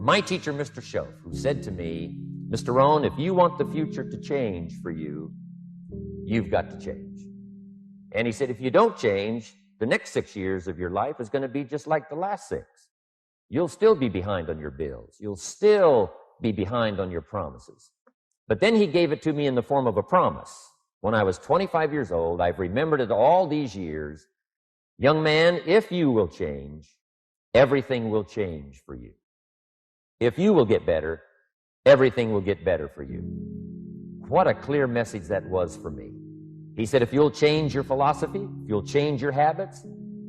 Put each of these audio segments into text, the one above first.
from my teacher, Mr. Schoaf, who said to me, Mr. Rohn, if you want the future to change for you, you've got to change. And he said, if you don't change, the next 6 years of your life is going to be just like the last 6. You'll still be behind on your bills. You'll still be behind on your promises. But then he gave it to me in the form of a promise. When I was 25 years old, I've remembered it all these years. Young man, if you will change, everything will change for you. If you will get better, everything will get better for you. What a clear message that was for me. He said, if you'll change your philosophy, if you'll change your habits,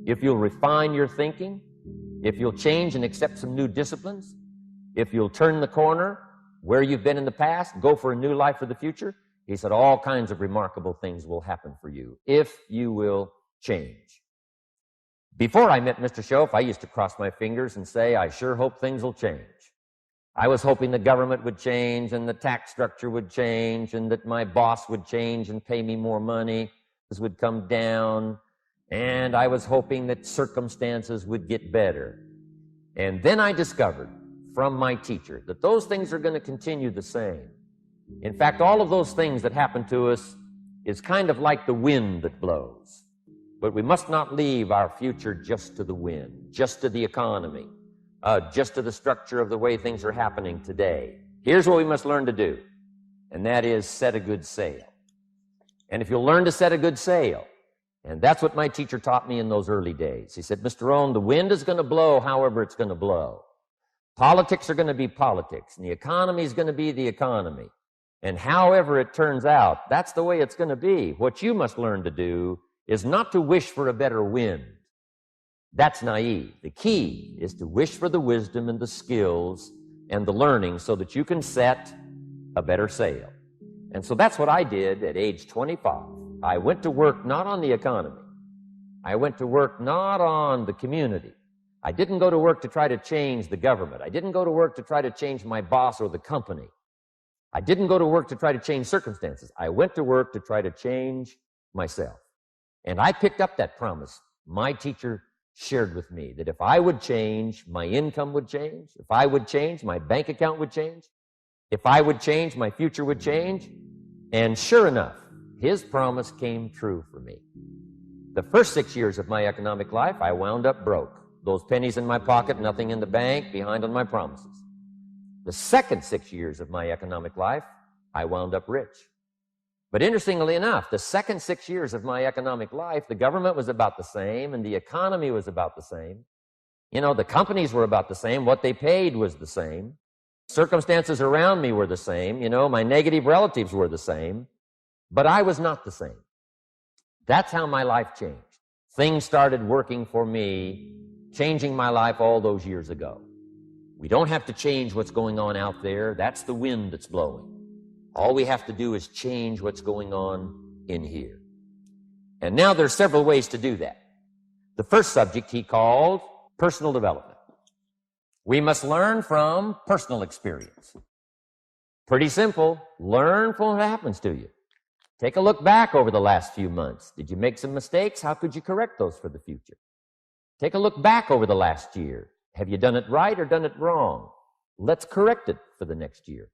if you'll refine your thinking, if you'll change and accept some new disciplines, if you'll turn the corner where you've been in the past, go for a new life for the future, he said, all kinds of remarkable things will happen for you if you will change. Before I met Mr. Schoaf, I used to cross my fingers and say, I sure hope things will change. I was hoping the government would change and the tax structure would change and that my boss would change and pay me more money, this would come down, and I was hoping that circumstances would get better. And then I discovered from my teacher that those things are going to continue the same. In fact, all of those things that happen to us is kind of like the wind that blows. But we must not leave our future just to the wind, just to the economy, just to the structure of the way things are happening today. Here's what we must learn to do, and that is set a good sail. And if you'll learn to set a good sail, and that's what my teacher taught me in those early days. He said, Mr. Rohn, the wind is going to blow however it's going to blow. Politics are going to be politics, and the economy is going to be the economy. And however it turns out, that's the way it's going to be. What you must learn to do is not to wish for a better wind. That's naive. The key is to wish for the wisdom and the skills and the learning so that you can set a better sail. And so that's what I did at age 25. I went to work not on the economy. I went to work not on the community. I didn't go to work to try to change the government. I didn't go to work to try to change my boss or the company. I didn't go to work to try to change circumstances. I went to work to try to change myself. And I picked up that promise my teacher shared with me, that if I would change, my income would change. If I would change, my bank account would change. If I would change, my future would change. And sure enough, his promise came true for me. The first 6 years of my economic life, I wound up broke. Those pennies in my pocket, nothing in the bank, behind on my promises. The second 6 years of my economic life, I wound up rich. But interestingly enough, the second 6 years of my economic life, the government was about the same and the economy was about the same. You know, the companies were about the same. What they paid was the same. Circumstances around me were the same. You know, my negative relatives were the same. But I was not the same. That's how my life changed. Things started working for me, changing my life all those years ago. We don't have to change what's going on out there. That's the wind that's blowing. All we have to do is change what's going on in here. And now there's several ways to do that. The first subject he called personal development. We must learn from personal experience. Pretty simple. Learn from what happens to you. Take a look back over the last few months. Did you make some mistakes? How could you correct those for the future? Take a look back over the last year. Have you done it right or done it wrong? Let's correct it for the next year.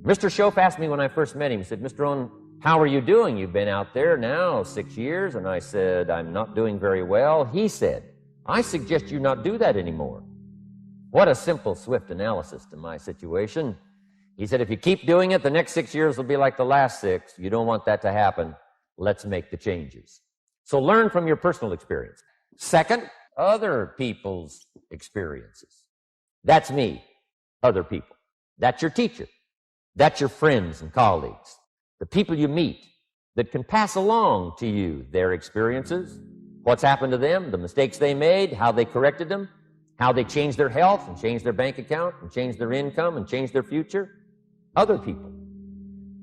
Mr. Schoaf asked me when I first met him, he said, Mr. Rohn, how are you doing? You've been out there now 6 years. And I said, I'm not doing very well. He said, I suggest you not do that anymore. What a simple, swift analysis to my situation. He said, if you keep doing it, the next 6 years will be like the last 6. You don't want that to happen. Let's make the changes. So learn from your personal experience. Second, other people's experiences. That's me, other people. That's your teacher. That's your friends and colleagues. The people you meet that can pass along to you their experiences, what's happened to them, the mistakes they made, how they corrected them, how they changed their health and changed their bank account and changed their income and changed their future. Other people.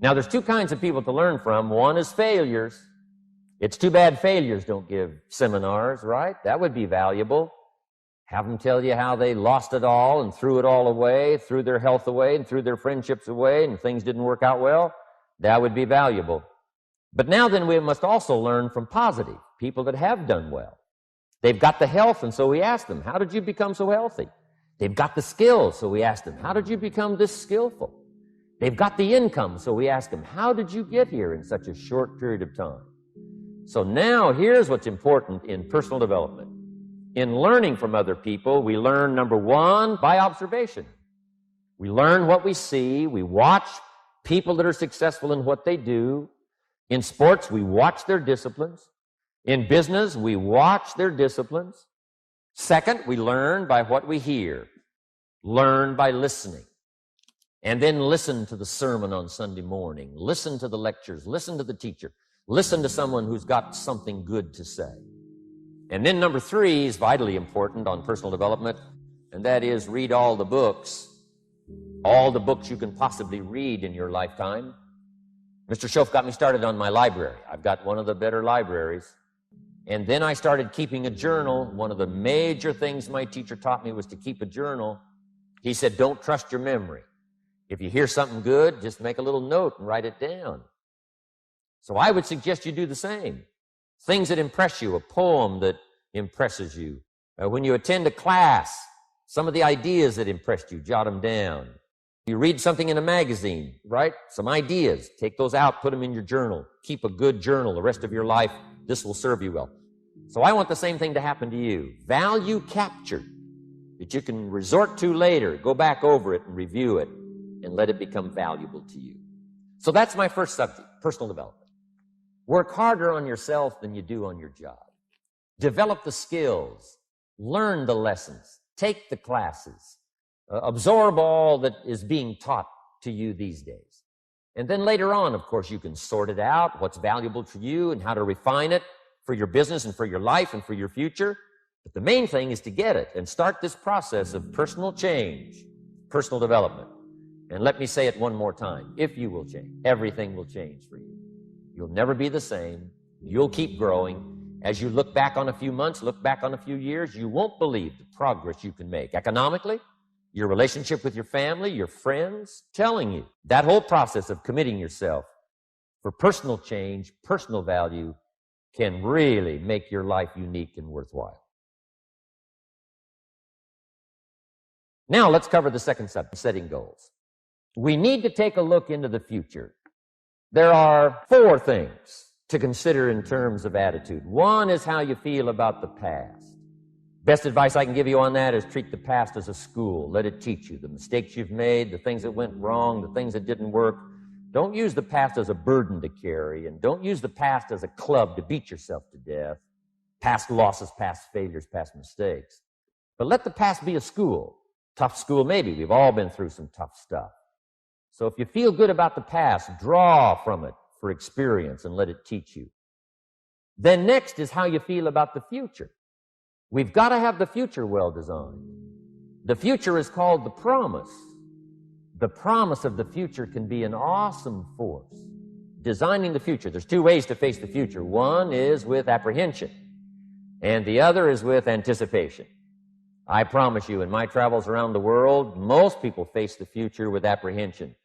Now, there's two kinds of people to learn from. One is failures. It's too bad failures don't give seminars, right? That would be valuable. Have them tell you how they lost it all and threw it all away, threw their health away and threw their friendships away and things didn't work out well. That would be valuable. But now then we must also learn from positive, people that have done well. They've got the health, and so we ask them, how did you become so healthy? They've got the skills, so we asked them, how did you become this skillful? They've got the income, so we asked them, how did you get here in such a short period of time? So now here's what's important in personal development. In learning from other people, we learn, number one, by observation. We learn what we see. We watch people that are successful in what they do. In sports, we watch their disciplines. In business, we watch their disciplines. Second, we learn by what we hear. Learn by listening. And then listen to the sermon on Sunday morning. Listen to the lectures. Listen to the teacher. Listen to someone who's got something good to say. And then number three is vitally important on personal development, and that is read all the books you can possibly read in your lifetime. Mr. Schoaf got me started on my library. I've got one of the better libraries. And then I started keeping a journal. One of the major things my teacher taught me was to keep a journal. He said, don't trust your memory. If you hear something good, just make a little note and write it down. So I would suggest you do the same. Things that impress you, a poem that impresses you. When you attend a class, some of the ideas that impressed you, jot them down. You read something in a magazine, right? Some ideas. Take those out, put them in your journal. Keep a good journal the rest of your life. This will serve you well. So I want the same thing to happen to you. Value captured that you can resort to later. Go back over it and review it and let it become valuable to you. So that's my first subject, personal development. Work harder on yourself than you do on your job. Develop the skills. Learn the lessons. Take the classes. Absorb all that is being taught to you these days. And then later on, of course, you can sort it out, what's valuable to you and how to refine it for your business and for your life and for your future. But the main thing is to get it and start this process of personal change, personal development. And let me say it one more time. If you will change, everything will change for you. You'll never be the same. You'll keep growing. As you look back on a few months, look back on a few years, you won't believe the progress you can make. Economically, your relationship with your family, your friends, telling you. That whole process of committing yourself for personal change, personal value, can really make your life unique and worthwhile. Now let's cover the second subject, setting goals. We need to take a look into the future. There are four things to consider in terms of attitude. One is how you feel about the past. Best advice I can give you on that is treat the past as a school. Let it teach you the mistakes you've made, the things that went wrong, the things that didn't work. Don't use the past as a burden to carry, and don't use the past as a club to beat yourself to death. Past losses, past failures, past mistakes. But let the past be a school. Tough school maybe. We've all been through some tough stuff. So if you feel good about the past, draw from it for experience and let it teach you. Then next is how you feel about the future. We've got to have the future well designed. The future is called the promise. The promise of the future can be an awesome force. Designing the future. There's two ways to face the future. One is with apprehension, and the other is with anticipation. I promise you, in my travels around the world, most people face the future with apprehension.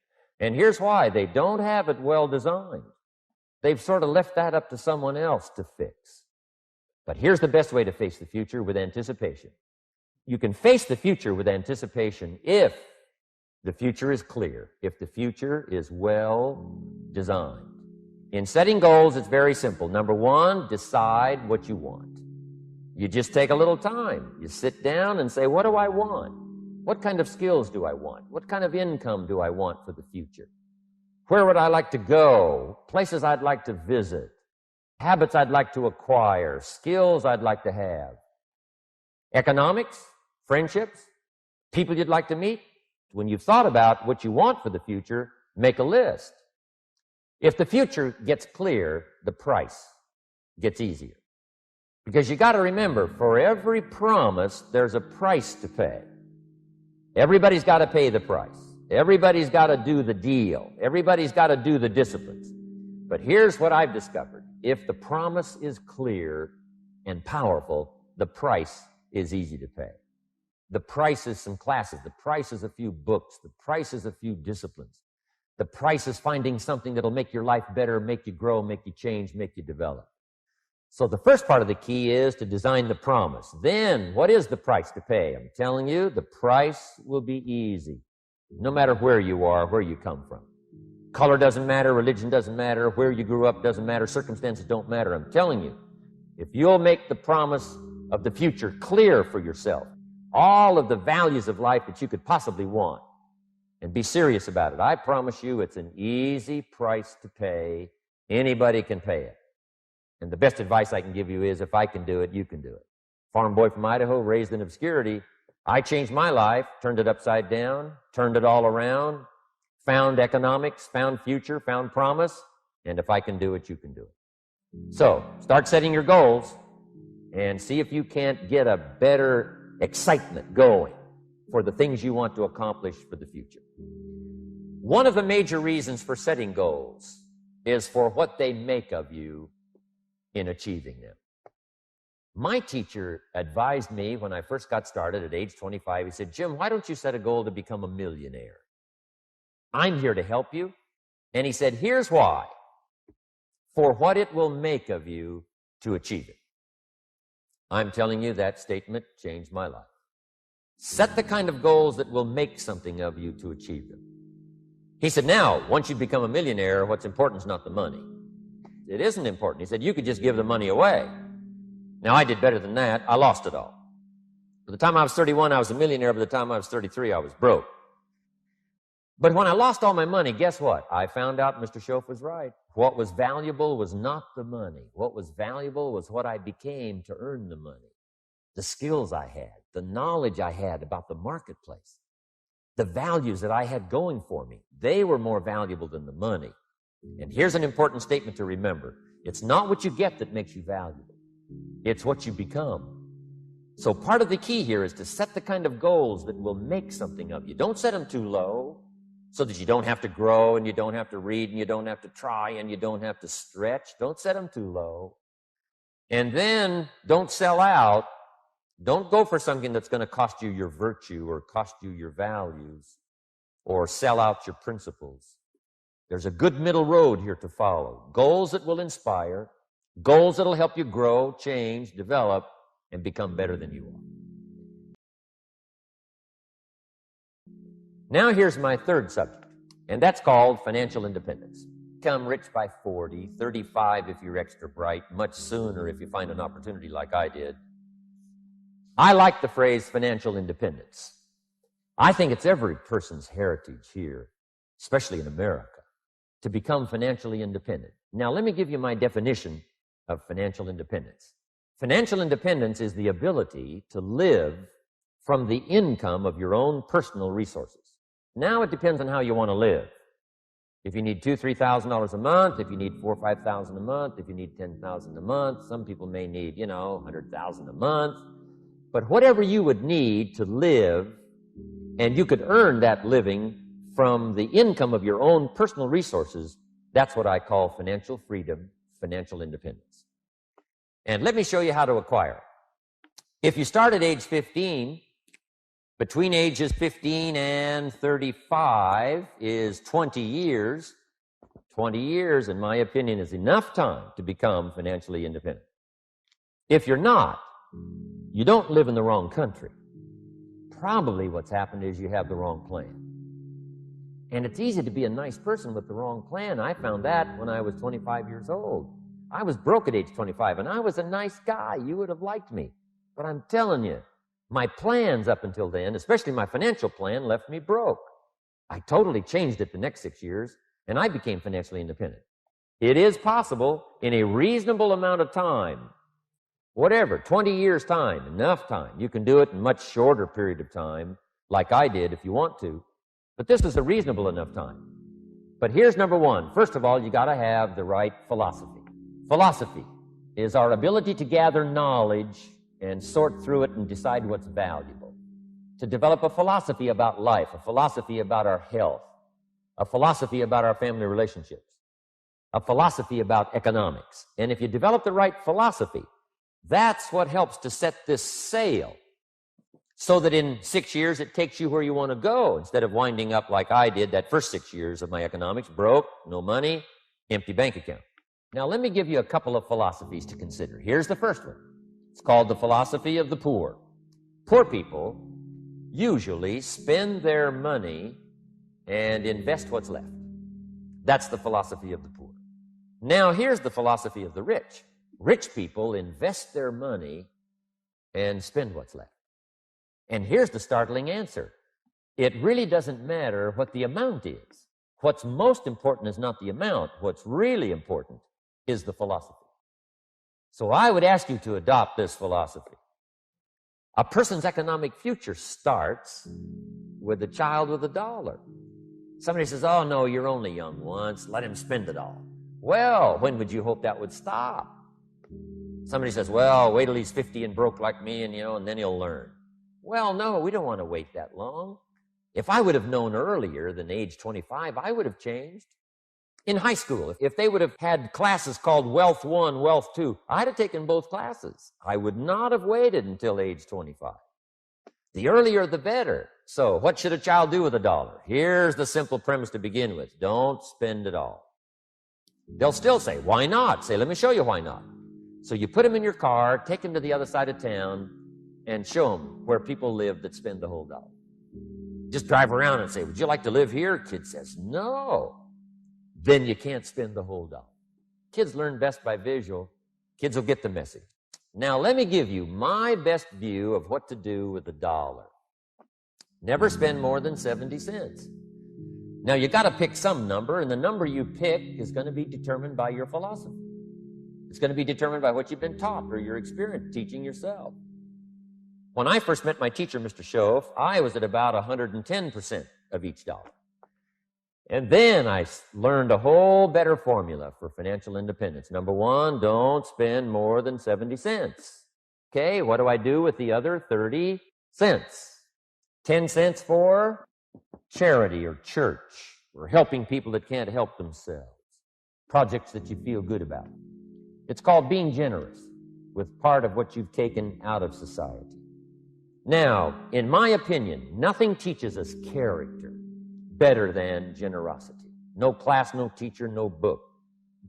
And here's why. They don't have it well designed. They've sort of left that up to someone else to fix. But here's the best way to face the future, with anticipation. You can face the future with anticipation if the future is clear, if the future is well designed. In setting goals, it's very simple. Number one, decide what you want. You just take a little time. You sit down and say, what do I want? What kind of skills do I want? What kind of income do I want for the future? Where would I like to go? Places I'd like to visit. Habits I'd like to acquire. Skills I'd like to have. Economics, friendships, people you'd like to meet. When you've thought about what you want for the future, make a list. If the future gets clear, the price gets easier. Because you got to remember, for every promise, there's a price to pay. Everybody's got to pay the price. Everybody's got to do the deal. Everybody's got to do the disciplines. But here's what I've discovered. If the promise is clear and powerful, the price is easy to pay. The price is some classes. The price is a few books. The price is a few disciplines. The price is finding something that'll make your life better, make you grow, make you change, make you develop. So the first part of the key is to design the promise. Then, what is the price to pay? I'm telling you, the price will be easy, no matter where you are, where you come from. Color doesn't matter, religion doesn't matter, where you grew up doesn't matter, circumstances don't matter. I'm telling you, if you'll make the promise of the future clear for yourself, all of the values of life that you could possibly want, and be serious about it, I promise you it's an easy price to pay. Anybody can pay it. And the best advice I can give you is, if I can do it, you can do it. Farm boy from Idaho, raised in obscurity, I changed my life, turned it upside down, turned it all around, found economics, found future, found promise, and if I can do it, you can do it. So, start setting your goals and see if you can't get a better excitement going for the things you want to accomplish for the future. One of the major reasons for setting goals is for what they make of you in achieving them. My teacher advised me when I first got started at age 25, he said, "Jim, why don't you set a goal to become a millionaire? I'm here to help you." And he said, "Here's why. For what it will make of you to achieve it." I'm telling you, that statement changed my life. Set the kind of goals that will make something of you to achieve them. He said, now, once you become a millionaire, what's important is not the money. It isn't important. He said, you could just give the money away. Now, I did better than that. I lost it all. By the time I was 31, I was a millionaire. By the time I was 33, I was broke. But when I lost all my money, guess what? I found out Mr. Schoaf was right. What was valuable was not the money. What was valuable was what I became to earn the money. The skills I had, the knowledge I had about the marketplace, the values that I had going for me. They were more valuable than the money. And here's an important statement to remember. It's not what you get that makes you valuable. It's what you become. So part of the key here is to set the kind of goals that will make something of you. Don't set them too low so that you don't have to grow and you don't have to read and you don't have to try and you don't have to stretch. Don't set them too low. And then don't sell out. Don't go for something that's going to cost you your virtue or cost you your values or sell out your principles. There's a good middle road here to follow. Goals that will inspire, goals that will help you grow, change, develop, and become better than you are. Now here's my third subject, and that's called financial independence. Become rich by 40, 35 if you're extra bright, much sooner if you find an opportunity like I did. I like the phrase financial independence. I think it's every person's heritage here, especially in America, to become financially independent. Now, let me give you my definition of financial independence. Financial independence is the ability to live from the income of your own personal resources. Now, it depends on how you want to live. If you need $2,000, $3,000 a month, if you need $4,000 or $5,000 a month, if you need $10,000 a month, some people may need, $100,000 a month. But whatever you would need to live, and you could earn that living from the income of your own personal resources, that's what I call financial freedom, financial independence. And let me show you how to acquire it. If you start at age 15, between ages 15 and 35 is 20 years. 20 years, in my opinion, is enough time to become financially independent. If you're not, you don't live in the wrong country. Probably what's happened is you have the wrong plan. And it's easy to be a nice person with the wrong plan. I found that when I was 25 years old. I was broke at age 25, and I was a nice guy. You would have liked me. But I'm telling you, my plans up until then, especially my financial plan, left me broke. I totally changed it the next 6 years, and I became financially independent. It is possible in a reasonable amount of time, whatever, 20 years' time, enough time. You can do it in a much shorter period of time, like I did if you want to. But this is a reasonable enough time. But here's number one. First of all, you got to have the right philosophy. Philosophy is our ability to gather knowledge and sort through it and decide what's valuable. To develop a philosophy about life, a philosophy about our health, a philosophy about our family relationships, a philosophy about economics. And if you develop the right philosophy, that's what helps to set this sail so that in 6 years it takes you where you want to go instead of winding up like I did that first 6 years of my economics, broke, no money, empty bank account. Now, let me give you a couple of philosophies to consider. Here's the first one. It's called the philosophy of the poor. Poor people usually spend their money and invest what's left. That's the philosophy of the poor. Now, here's the philosophy of the rich. Rich people invest their money and spend what's left. And here's the startling answer. It really doesn't matter what the amount is. What's most important is not the amount. What's really important is the philosophy. So I would ask you to adopt this philosophy. A person's economic future starts with a child with $1. Somebody says, oh, no, you're only young once. Let him spend it all. Well, when would you hope that would stop? Somebody says, well, wait till he's 50 and broke like me, and then he'll learn. Well, no, we don't want to wait that long. If I would have known earlier than age 25, I would have changed. In high school, if they would have had classes called Wealth 1, Wealth 2, I'd have taken both classes. I would not have waited until age 25. The earlier, the better. So what should a child do with $1? Here's the simple premise to begin with. Don't spend it all. They'll still say, why not? Say, let me show you why not. So you put them in your car, take them to the other side of town, and show them where people live that spend the whole dollar. Just drive around and say, would you like to live here? Kid says, no. Then you can't spend the whole dollar. Kids learn best by visual. Kids will get the message. Now, let me give you my best view of what to do with $1. Never spend more than 70 cents. Now, you got to pick some number, and the number you pick is going to be determined by your philosophy. It's going to be determined by what you've been taught or your experience teaching yourself. When I first met my teacher, Mr. Schoaf, I was at about 110% of each dollar. And then I learned a whole better formula for financial independence. Number one, don't spend more than 70 cents. Okay, what do I do with the other 30 cents? 10 cents for charity or church or helping people that can't help themselves. Projects that you feel good about. It's called being generous with part of what you've taken out of society. Now, in my opinion, nothing teaches us character better than generosity. No class, no teacher, no book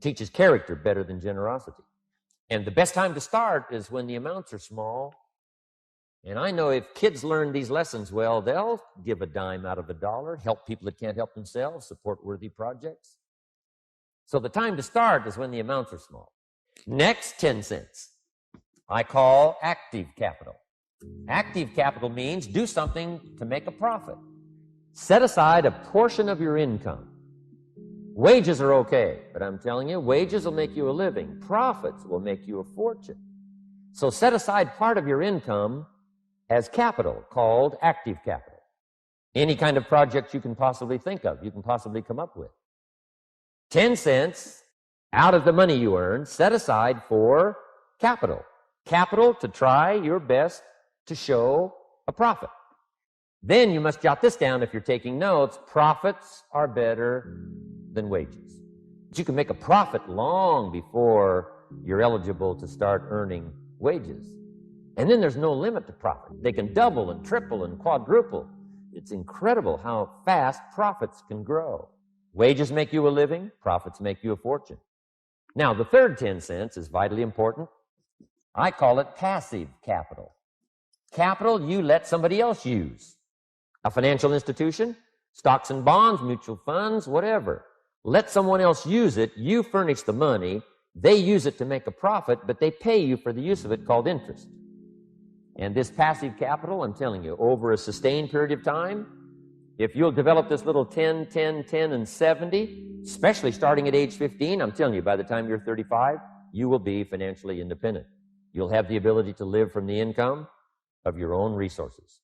teaches character better than generosity. And the best time to start is when the amounts are small. And I know if kids learn these lessons well, they'll give a dime out of $1, help people that can't help themselves, support worthy projects. So the time to start is when the amounts are small. Next, 10 cents. I call active capital. Active capital means do something to make a profit. Set aside a portion of your income. Wages are okay, but I'm telling you, wages will make you a living. Profits will make you a fortune. So set aside part of your income as capital, called active capital. Any kind of project you can possibly think of, you can possibly come up with. 10 cents out of the money you earn, set aside for capital. Capital to try your best to show a profit. Then you must jot this down if you're taking notes. Profits are better than wages. But you can make a profit long before you're eligible to start earning wages. And then there's no limit to profit. They can double and triple and quadruple. It's incredible how fast profits can grow. Wages make you a living. Profits make you a fortune. Now, the third 10 cents is vitally important. I call it passive capital. Capital you let somebody else use. A financial institution, stocks and bonds, mutual funds, whatever. Let someone else use it. You furnish the money. They use it to make a profit, but they pay you for the use of it called interest. And this passive capital, I'm telling you, over a sustained period of time, if you'll develop this little 10, 10, 10, and 70, especially starting at age 15, I'm telling you, by the time you're 35, you will be financially independent. You'll have the ability to live from the income of your own resources.